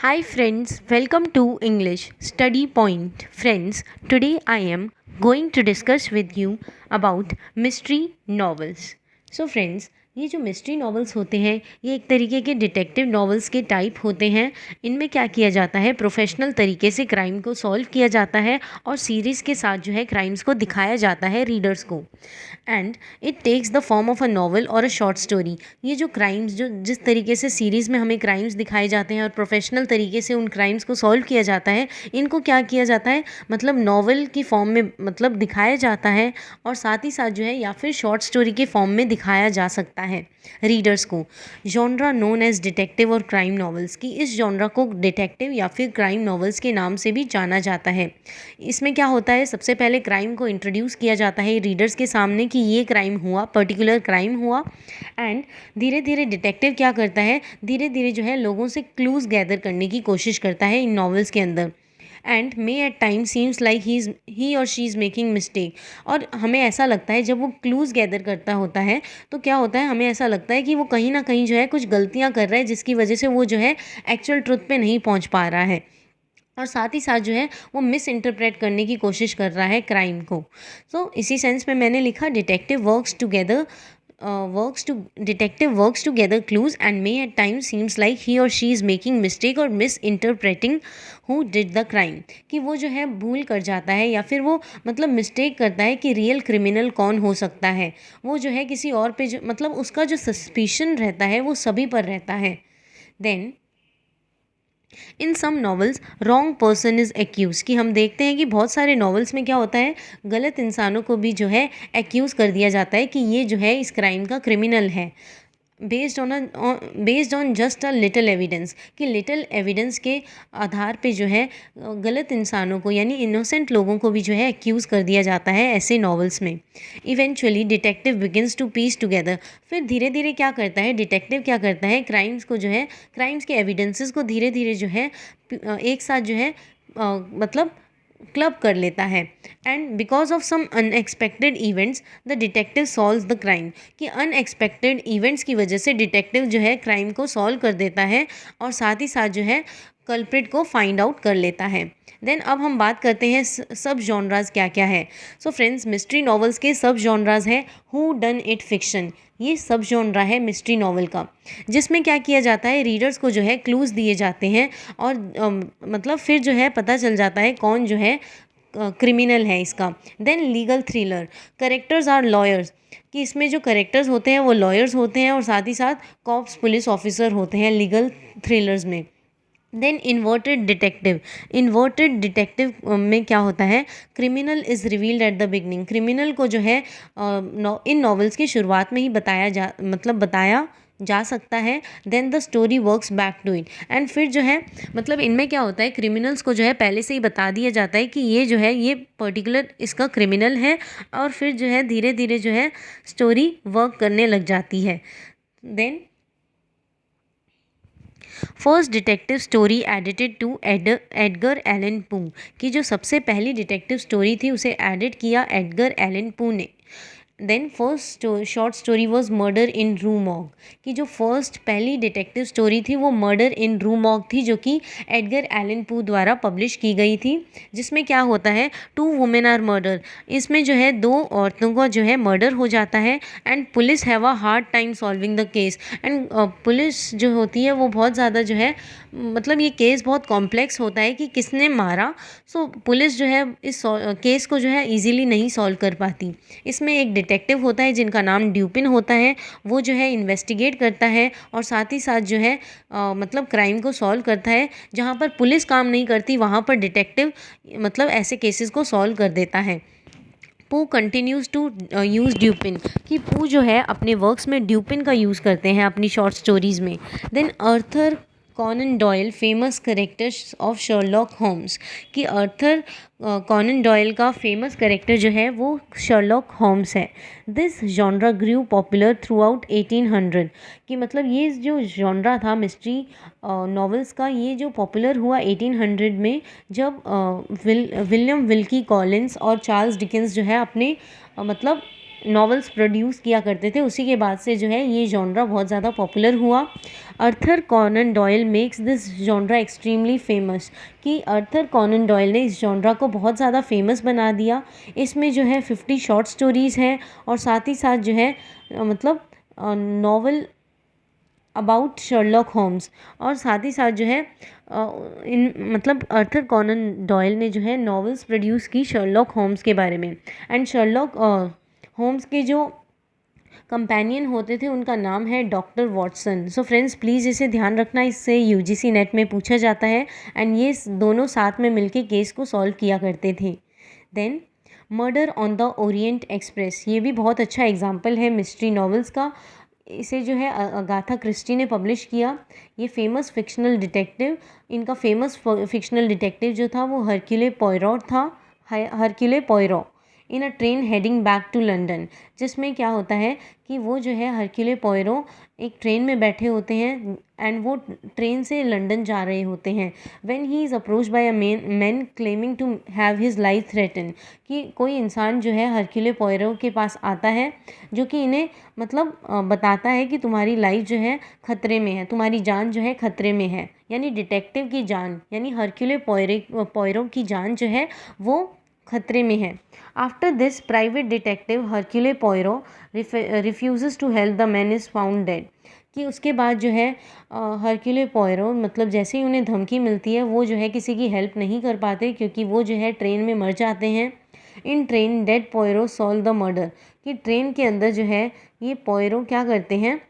Hi friends, welcome to English Study Point. Friends, today I am going to discuss with you about mystery novels. So friends, ये जो mystery novels होते हैं ये एक तरीके के डिटेक्टिव नॉवेल्स के टाइप होते हैं। इनमें क्या किया जाता है, प्रोफेशनल तरीके से क्राइम को सॉल्व किया जाता है और सीरीज़ के साथ जो है क्राइम्स को दिखाया जाता है रीडर्स को। And it takes the form of a novel or a short story. ये जो क्राइम्स जो जिस तरीके से सीरीज़ में हमें क्राइम्स दिखाए जाते हैं और प्रोफेशनल तरीके से उन क्राइम्स को सॉल्व किया जाता है, इनको क्या किया जाता है, मतलब नॉवल की फॉर्म में मतलब दिखाया जाता है और साथ ही साथ जो है या फिर शॉर्ट स्टोरी के फॉर्म में दिखाया जा सकता है रीडर्स को। जॉनरा नोन एज डिटेक्टिव और क्राइम नॉवेल्स की इस जॉनरा को डिटेक्टिव या फिर क्राइम नॉवेल्स के नाम से भी जाना जाता है। इसमें क्या होता है, सबसे पहले क्राइम को इंट्रोड्यूस किया जाता है रीडर्स के सामने कि ये क्राइम हुआ, पर्टिकुलर क्राइम हुआ। एंड धीरे धीरे डिटेक्टिव क्या करता है, धीरे धीरे जो है लोगों से क्लूज़ गैदर करने की कोशिश करता है इन नॉवेल्स के अंदर। And may at time seems like he or she is making mistake. और हमें ऐसा लगता है जब वो क्लूज़ गैदर करता होता है तो क्या होता है, हमें ऐसा लगता है कि वो कहीं ना कहीं जो है कुछ गलतियाँ कर रहा है जिसकी वजह से वो जो है एक्चुअल ट्रुथ पे नहीं पहुंच पा रहा है और साथ ही साथ जो है वो मिस इंटरप्रेट करने की कोशिश कर रहा है क्राइम को। सो इसी सेंस में मैंने लिखा detective works together clues and may at times seems like he or she is making mistake or misinterpreting who did the crime. कि वो जो है भूल कर जाता है या फिर वो मतलब मिस्टेक करता है कि रियल क्रिमिनल कौन हो सकता है। वो जो है किसी और पे जो मतलब उसका जो सस्पिशन रहता है वो सभी पर रहता है। Then in some novels wrong person is accuse. कि हम देखते हैं कि बहुत सारे नॉवेल्स में क्या होता है, गलत इंसानों को भी जो है एक्यूज़ कर दिया जाता है कि ये जो है इस क्राइम का क्रिमिनल है, based on just a little evidence. कि लिटिल एविडेंस के आधार पे जो है गलत इंसानों को यानी इनोसेंट लोगों को भी जो है एक्यूज़ कर दिया जाता है ऐसे नॉवेल्स में। Eventually detective begins to piece together. फिर धीरे धीरे क्या करता है, डिटेक्टिव क्या करता है, क्राइम्स को जो है क्राइम्स के एविडेंसेस को धीरे धीरे जो है एक साथ जो है मतलब क्लब कर लेता है। And because of some unexpected events the detective solves the crime. कि अनएक्सपेक्टेड इवेंट्स की वजह से डिटेक्टिव जो है क्राइम को सॉल्व कर देता है और साथ ही साथ जो है कल्प्रिट को फाइंड आउट कर लेता है। देन अब हम बात करते हैं सब जॉनराज क्या क्या है। सो फ्रेंड्स, मिस्ट्री नॉवेल्स के सब जॉनराज हैं हु डन इट फिक्शन। ये सब जॉनरा है मिस्ट्री नॉवेल का, जिसमें क्या किया जाता है, रीडर्स को जो है क्लूज़ दिए जाते हैं और मतलब फिर जो है पता चल जाता है कौन जो है क्रिमिनल है इसका। Then legal thriller, characters are lawyers. कि इसमें जो करेक्टर्स होते हैं वो लॉयर्स होते हैं और साथ ही साथ कॉप्स पुलिस ऑफिसर होते हैं लीगल थ्रिलर्स में। देन इन्वर्टेड डिटेक्टिव में क्या होता है, criminal is revealed at the beginning. Criminal को जो है इन नॉवेल्स की शुरुआत में ही बताया जा सकता है। Then the story works back to it. एंड फिर जो है मतलब इनमें क्या होता है, क्रिमिनल्स को जो है पहले से ही बता दिया जाता है कि ये जो है ये पर्टिकुलर इसका क्रिमिनल है और फिर जो है धीरे धीरे जो है स्टोरी वर्क करने लग जाती है। Then first detective story edited to Edgar Allan Poe. की जो सबसे पहली डिटेक्टिव स्टोरी थी उसे एडिट किया एडगर एलन पू ने। Then first short story was murder in Rue Morgue. की जो फर्स्ट पहली डिटेक्टिव स्टोरी थी वो मर्डर इन रू मॉग थी, जो कि एडगर एलन पू द्वारा पब्लिश की गई थी। जिसमें क्या होता है, 2 वुमेन आर मर्डर। इसमें जो है 2 औरतों का जो है मर्डर हो जाता है and police have a hard time solving the case. And police जो होती है वो बहुत ज़्यादा जो है मतलब ये केस बहुत कॉम्प्लेक्स होता है कि किसने मारा। सो पुलिस जो है इस केस को जो है इजीली नहीं सॉल्व कर पाती। इसमें एक डिटेक्टिव होता है जिनका नाम ड्यूपिन होता है, वो जो है इन्वेस्टिगेट करता है और साथ ही साथ जो है मतलब क्राइम को सॉल्व करता है। जहाँ पर पुलिस काम नहीं करती वहाँ पर डिटेक्टिव मतलब ऐसे केसेस को सॉल्व कर देता है। पू कंटिन्यूज़ टू यूज़ ड्यूपिन। कि पू जो है अपने वर्क्स में ड्यूपिन का यूज़ करते हैं अपनी शॉर्ट स्टोरीज़ में। Then Arthur Conan Doyle famous characters of Sherlock Holmes. कि अर्थर कॉनन डॉयल का फेमस करेक्टर जो है वो शर्लॉक होम्स है। This genre grew popular throughout 1800। कि मतलब ये जो जॉनरा था मिस्ट्री नॉवेल्स का, ये जो पॉपुलर हुआ 1800 में, जब विलियम विल्की कॉलिंस और चार्ल्स डिकेंस जो है अपने मतलब नॉवेल्स प्रोड्यूस किया करते थे, उसी के बाद से जो है ये जॉनरा बहुत ज़्यादा पॉपुलर हुआ। Arthur Conan Doyle makes this genre extremely famous, कि अर्थर कॉनन डॉयल ने इस जॉनरा को बहुत ज़्यादा फेमस बना दिया। इसमें जो है 50 शॉर्ट स्टोरीज़ हैं और साथ ही साथ जो है मतलब नॉवल अबाउट शर्लॉक होम्स, और साथ ही साथ जो है इन मतलब अर्थर कॉनन डॉयल ने जो है नॉवेल्स प्रोड्यूस की शर्लॉक होम्स के बारे में। एंड शर्लॉक होम्स के जो कंपेनियन होते थे उनका नाम है doctor Watson. So friends please इसे ध्यान रखना, इससे यूजीसी नेट में पूछा जाता है। एंड ये दोनों साथ में मिलके केस को सॉल्व किया करते थे। Then murder on the Orient Express, ये भी बहुत अच्छा एग्जाम्पल है मिस्ट्री नॉवेल्स का। इसे जो है अगाथा क्रिस्टी ने पब्लिश किया। ये फेमस फिक्शनल डिटेक्टिव, इनका फेमस फिक्शनल डिटेक्टिव जो था वो हरक्यूले पोयरोट था, Hercule Poirot, in a train heading back to London. जिसमें क्या होता है कि वो जो है हरक्यूले पोयरो एक ट्रेन में बैठे होते हैं एंड वो ट्रेन से लंदन जा रहे होते हैं। When he is approach by a man claiming to have his life threaten, कि कोई इंसान जो है हरक्यूले पोयरो के पास आता है जो कि इन्हें मतलब बताता है कि तुम्हारी लाइफ जो है खतरे में है, तुम्हारी जान जो है खतरे में है, यानी डिटेक्टिव की जान, यानी हरक्यूले पोयरो की जान जो है वो खतरे में है। After this private detective Hercule Poirot refuses to help the man is found dead, कि उसके बाद जो है हरक्यूले पोयरो मतलब जैसे ही उन्हें धमकी मिलती है वो जो है किसी की हेल्प नहीं कर पाते, क्योंकि वो जो है ट्रेन में मर जाते हैं। In train dead Poirot solve the murder, कि ट्रेन के अंदर जो है ये पोयरो क्या करते हैं,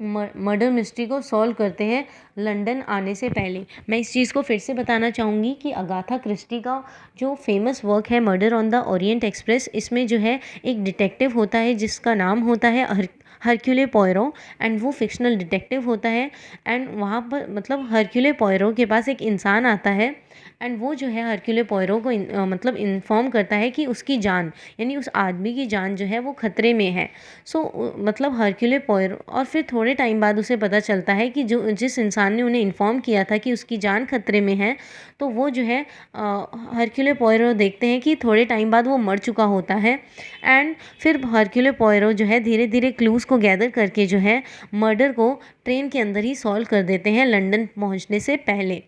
मर्डर मिस्ट्री को सॉल्व करते हैं लंदन आने से पहले। मैं इस चीज़ को फिर से बताना चाहूँगी कि अगाथा क्रिस्टी का जो फेमस वर्क है murder on the Orient express, इसमें जो है एक डिटेक्टिव होता है जिसका नाम होता है हरक्यूले पोयरो, एंड वो फिक्शनल डिटेक्टिव होता है। एंड वहाँ पर मतलब हरक्यूले पोयरो के पास एक इंसान आता है एंड वो जो है हरक्यूले पोयरो को मतलब इन्फॉर्म करता है कि उसकी जान, यानी उस आदमी की जान जो है वो खतरे में है। सो मतलब हरक्यूले पोयरो, और फिर थोड़े टाइम बाद उसे पता चलता है कि जो जिस इंसान ने उन्हें इन्फॉर्म किया था कि उसकी जान खतरे में है, तो वो जो है हरक्यूले पोयरो देखते हैं कि थोड़े टाइम बाद वो मर चुका होता है। एंड फिर हरक्यूले पोयरो जो है धीरे धीरे क्लूज़ को गैदर करके जो है मर्डर को ट्रेन के अंदर ही सॉल्व कर देते हैं लंदन पहुंचने से पहले।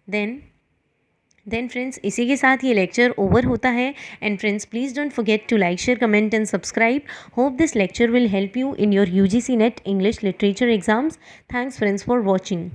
देन फ्रेंड्स इसी के साथ ये लेक्चर ओवर होता है। And friends please don't forget to like, share, comment and subscribe. Hope this lecture will help you in your UGC NET English Literature exams. Thanks friends for watching.